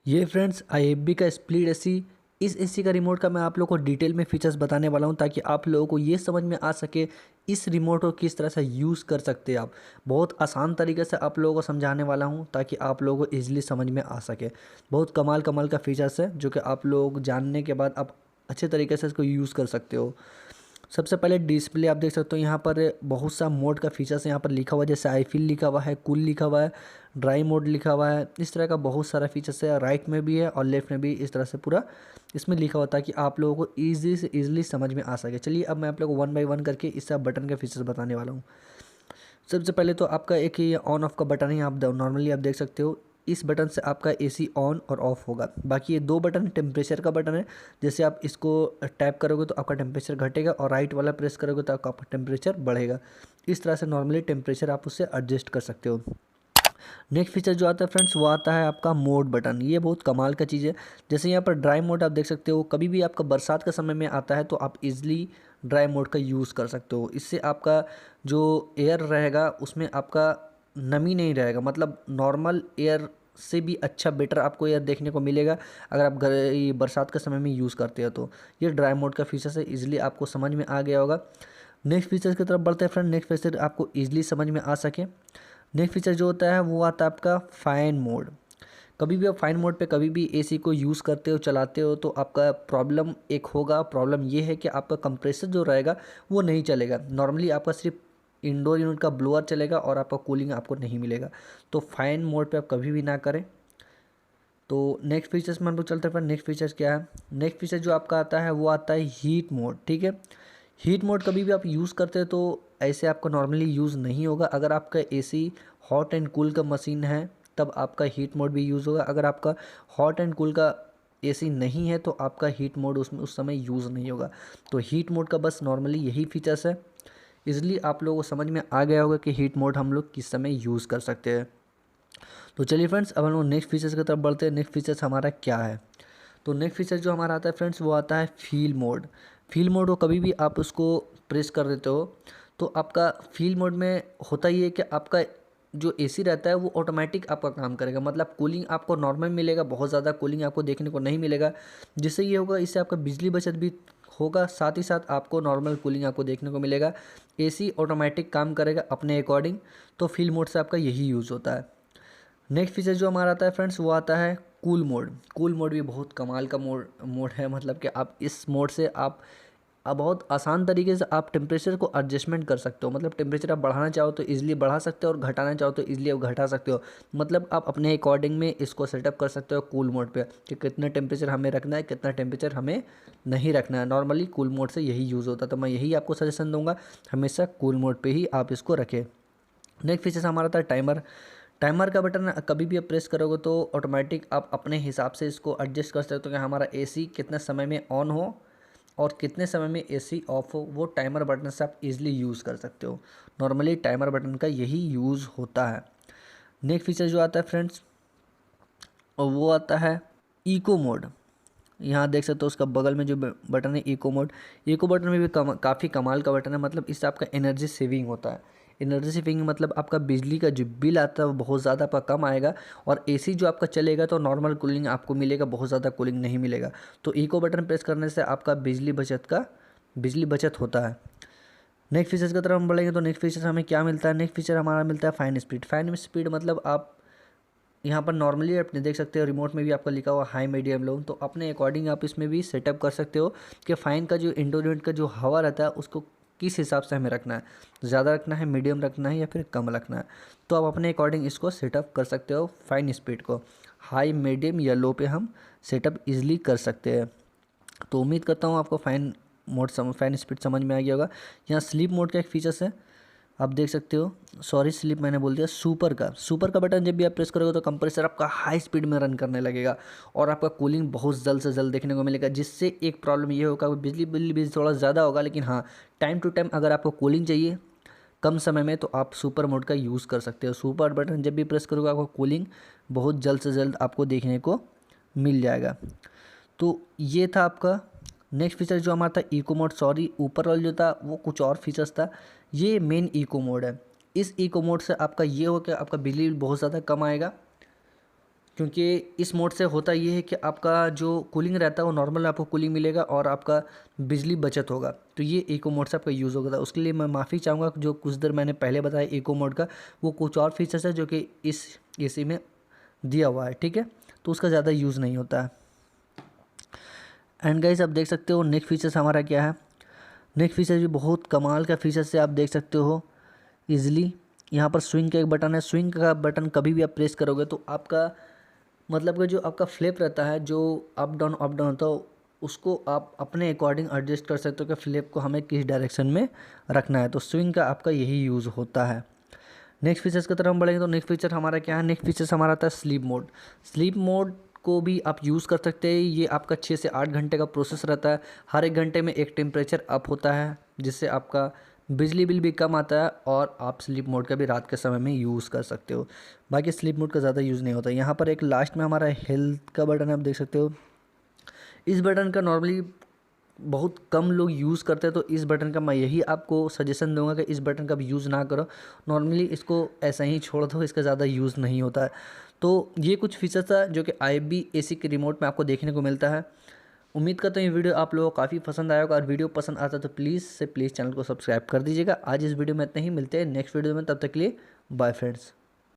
ये friends IFB का split AC. इस एसी का रिमोट का मैं आप लोगों को डिटेल में फीचर्स बताने वाला हूं ताकि आप लोगों को ये समझ में आ सके इस रिमोट को किस तरह से यूज़ कर सकते हैं आप। बहुत आसान तरीके से आप लोगों को समझाने वाला हूं ताकि आप लोगों को ईजिली समझ में आ सके। बहुत कमाल कमाल का फीचर्स है जो कि आप लोग जानने के बाद आप अच्छे तरीके से इसको यूज़ कर सकते हो। सबसे पहले डिस्प्ले आप देख सकते हो, यहाँ पर बहुत सा मोड का फीचर्स यहाँ पर लिखा हुआ है, जैसे आई फील लिखा हुआ है, कूल लिखा हुआ है, ड्राई मोड लिखा हुआ है। इस तरह का बहुत सारा फीचर्स है, राइट में भी है और लेफ्ट में भी इस तरह से पूरा इसमें लिखा हुआ था कि आप लोगों को ईजी से ईजिली समझ में आ सके। चलिए अब मैं आप लोगों को वन बाई वन करके इस सब बटन के फीचर्स बताने वाला हूँ। सबसे पहले तो आपका एक ये ऑन ऑफ का बटन है, आप नॉर्मली आप देख सकते हो। इस बटन से आपका एसी ऑन और ऑफ होगा। बाकी ये दो बटन टेम्परेचर का बटन है, जैसे आप इसको टैप करोगे तो आपका टेम्परेचर घटेगा और राइट वाला प्रेस करोगे तो आपका टेम्परेचर बढ़ेगा। इस तरह से नॉर्मली टेम्परेचर आप उससे एडजस्ट कर सकते हो। नेक्स्ट फीचर जो आता है फ्रेंड्स वो आता है आपका मोड बटन। ये बहुत कमाल का चीज़ है। जैसे यहाँ पर ड्राई मोड आप देख सकते हो, कभी भी आपका बरसात का समय में आता है तो आप इजीली ड्राई मोड का यूज़ कर सकते हो। इससे आपका जो एयर रहेगा उसमें आपका नमी नहीं रहेगा, मतलब नॉर्मल एयर से भी अच्छा बेटर आपको एयर देखने को मिलेगा अगर आप ये बरसात के समय में यूज़ करते हो तो। ये ड्राई मोड का फीचर है, इजीली आपको समझ में आ गया होगा। नेक्स्ट फीचर की तरफ बढ़ते हैं फ्रेंड। नेक्स्ट फीचर आपको ईजिली समझ में आ सके, नेक्स्ट फीचर जो होता है वो आता है आपका फ़ैन मोड। कभी भी आप फ़ैन मोड पे कभी भी एसी को यूज़ करते हो चलाते हो तो आपका प्रॉब्लम एक होगा। प्रॉब्लम ये है कि आपका कंप्रेसर जो रहेगा वो नहीं चलेगा। नॉर्मली आपका सिर्फ इंडोर यूनिट का ब्लोअर चलेगा और आपका कूलिंग आपको नहीं मिलेगा। तो फ़ैन मोड पे आप कभी भी ना करें। तो नेक्स्ट फीचर्स में हम लोग चलते हैं। नेक्स्ट फीचर्स क्या है? नेक्स्ट फीचर जो आपका आता है वो आता है हीट मोड। ठीक है, हीट मोड कभी भी आप यूज़ करते हो तो ऐसे आपका नॉर्मली यूज़ नहीं होगा। अगर आपका एसी हॉट एंड कूल का मशीन है तब आपका हीट मोड भी यूज़ होगा। अगर आपका हॉट एंड कूल का एसी नहीं है तो आपका हीट मोड उसमें उस समय यूज़ नहीं होगा। तो हीट मोड का बस नॉर्मली यही फीचर्स है। इसलिए आप लोगों को समझ में आ गया होगा कि हीट मोड हम लोग किस समय यूज़ कर सकते हैं। तो चलिए फ्रेंड्स अब हम लोग नेक्स्ट फीचर्स की तरफ बढ़ते हैं। नेक्स्ट फीचर्स हमारा क्या है? तो नेक्स्ट फीचर जो हमारा आता है फ्रेंड्स वो आता है फील मोड। फील मोड को कभी भी आप उसको प्रेस कर देते हो तो आपका फील मोड में होता ही है कि आपका जो एसी रहता है वो ऑटोमेटिक आपका काम करेगा। मतलब कूलिंग आपको नॉर्मल मिलेगा, बहुत ज़्यादा कूलिंग आपको देखने को नहीं मिलेगा। जिससे ये होगा, इससे आपका बिजली बचत भी होगा, साथ ही साथ आपको नॉर्मल कूलिंग आपको देखने को मिलेगा। एसी ऑटोमेटिक काम करेगा अपने अकॉर्डिंग। तो फील मोड से आपका यही यूज़ होता है। नेक्स्ट फीचर जो हमारा आता है फ्रेंड्स वो आता है कूल मोड। कूल मोड भी बहुत कमाल का मोड है। मतलब कि आप इस मोड से आप बहुत आसान तरीके से आप टेम्परेचर को एडजस्टमेंट कर सकते हो। मतलब टेम्परेचर आप बढ़ाना चाहो तो इजीली बढ़ा सकते हो और घटाना चाहो तो इजीली आप घटा सकते हो। मतलब आप अपने अकॉर्डिंग में इसको सेटअप कर सकते हो कूल मोड पे कि कितना टेम्परेचर हमें रखना है, कितना टेम्परेचर हमें नहीं रखना है। नॉर्मली कूल मोड से यही यूज़ होता है, तो मैं यही आपको सजेशन दूंगा, हमेशा कूल मोड पे ही आप इसको रखें। नेक्स्ट फीचर हमारा था टाइमर। टाइमर का बटन कभी भी आप प्रेस करोगे तो ऑटोमेटिक आप अपने हिसाब से इसको एडजस्ट कर सकते हो कि हमारा एसी कितने समय में ऑन हो और कितने समय में एसी ऑफ हो। वो टाइमर बटन से आप इजीली यूज़ कर सकते हो। नॉर्मली टाइमर बटन का यही यूज़ होता है। नेक्स्ट फीचर जो आता है फ्रेंड्स और वो आता है इको मोड। यहाँ देख सकते हो उसका बगल में जो बटन है इको मोड। इको बटन में भी काफ़ी कमाल का बटन है। मतलब इससे आपका एनर्जी सेविंग होता है। एनर्जी सेविंग मतलब आपका बिजली का जो बिल आता है वो बहुत ज़्यादा आपका कम आएगा और एसी जो आपका चलेगा तो नॉर्मल कूलिंग आपको मिलेगा, बहुत ज़्यादा कूलिंग नहीं मिलेगा। तो इको बटन प्रेस करने से आपका बिजली बचत होता है। नेक्स्ट फीचर्स की तरफ हम बढ़ेंगे तो नेक्स्ट फीचर हमें क्या मिलता है? नेक्स्ट फीचर हमारा मिलता है फ़ैन स्पीड। फ़ैन स्पीड मतलब आप यहाँ पर नॉर्मली अपने देख सकते हो रिमोट में भी आपका लिखा हुआ हाई मीडियम लो, तो अपने अकॉर्डिंग आप इसमें भी सेटअप कर सकते हो कि फ़ैन का जो इंडोर यूनिट का जो हवा रहता है उसको किस हिसाब से हमें रखना है, ज़्यादा रखना है, मीडियम रखना है या फिर कम रखना है। तो आप अपने अकॉर्डिंग इसको सेटअप कर सकते हो। फ़ैन स्पीड को हाई मीडियम या लो पे हम सेटअप ईजिली कर सकते हैं। तो उम्मीद करता हूँ आपको फ़ैन स्पीड समझ में आ गया होगा। यहाँ स्लीप मोड का एक फीचर्स है, आप देख सकते हो। सॉरी स्लिप मैंने बोल दिया। सुपर का बटन जब भी आप प्रेस करोगे तो कंप्रेसर आपका हाई स्पीड में रन करने लगेगा और आपका कूलिंग बहुत जल्द से जल्द देखने को मिलेगा। जिससे एक प्रॉब्लम ये होगा, बिजली बिल भी थोड़ा ज़्यादा होगा, लेकिन हाँ टाइम टू टाइम अगर आपको कूलिंग चाहिए कम समय में तो आप सुपर मोड का यूज़ कर सकते हो। सुपर बटन जब भी प्रेस करोगे आपको कूलिंग बहुत जल्द से जल्द आपको देखने को मिल जाएगा। तो ये था आपका नेक्स्ट फीचर जो हमारा था इको मोड। सॉरी ऊपर वाला जो था वो कुछ और फीचर्स था, ये मेन इको मोड है। इस इको मोड से आपका ये हो कि आपका बिजली बिल बहुत ज़्यादा कम आएगा क्योंकि इस मोड से होता ये है कि आपका जो कूलिंग रहता है वो नॉर्मल आपको कूलिंग मिलेगा और आपका बिजली बचत होगा। तो ये इको मोड से आपका यूज़ होगा। उसके लिए मैं माफ़ी चाहूँगा, जो कुछ देर मैंने पहले बताया इको मोड का, वो कुछ और फीचर्स है जो कि इस एसी में दिया हुआ है, ठीक है। तो उसका ज़्यादा यूज़ नहीं होता है। एंड गाइस आप देख सकते हो नेक्स्ट फीचर्स हमारा क्या है। नेक्स्ट फीचर भी बहुत कमाल का फीचर से आप देख सकते हो ईजिली। यहाँ पर स्विंग का एक बटन है। स्विंग का बटन कभी भी आप प्रेस करोगे तो आपका मतलब कि जो आपका फ्लिप रहता है, जो अप डाउन होता है, उसको आप अपने अकॉर्डिंग एडजस्ट कर सकते हो कि फ्लिप को हमें किस डायरेक्शन में रखना है। तो स्विंग का आपका यही यूज़ होता है। नेक्स्ट फीचर्स की तरफ हम बढ़ेंगे तो नेक्स्ट फीचर हमारा क्या है। नेक्स्ट फीचर्स हमारा आता है स्लीप मोड। स्लीप मोड को भी आप यूज़ कर सकते हैं। ये आपका 6 से 8 घंटे का प्रोसेस रहता है। हर एक घंटे में एक टेम्परेचर अप होता है, जिससे आपका बिजली बिल भी कम आता है और आप स्लीप मोड का भी रात के समय में यूज़ कर सकते हो। बाकी स्लीप मोड का ज़्यादा यूज़ नहीं होता। यहाँ पर एक लास्ट में हमारा हेल्थ का बटन है, आप देख सकते हो। इस बटन का नॉर्मली बहुत कम लोग यूज़ करते हैं, तो इस बटन का मैं यही आपको सजेशन दूंगा कि इस बटन का भी यूज़ ना करो। नॉर्मली इसको ऐसा ही छोड़ दो, इसका ज़्यादा यूज़ नहीं होता है। तो ये कुछ फीचर्स था जो कि IB AC के रिमोट में आपको देखने को मिलता है। उम्मीद करता हूँ ये वीडियो आप लोगों को काफ़ी पसंद आया होगा, और वीडियो पसंद आता तो प्लीज़ चैनल को सब्सक्राइब कर दीजिएगा। आज इस वीडियो में इतना ही, मिलते हैं नेक्स्ट वीडियो में, तब तक के लिए बाय फ्रेंड्स।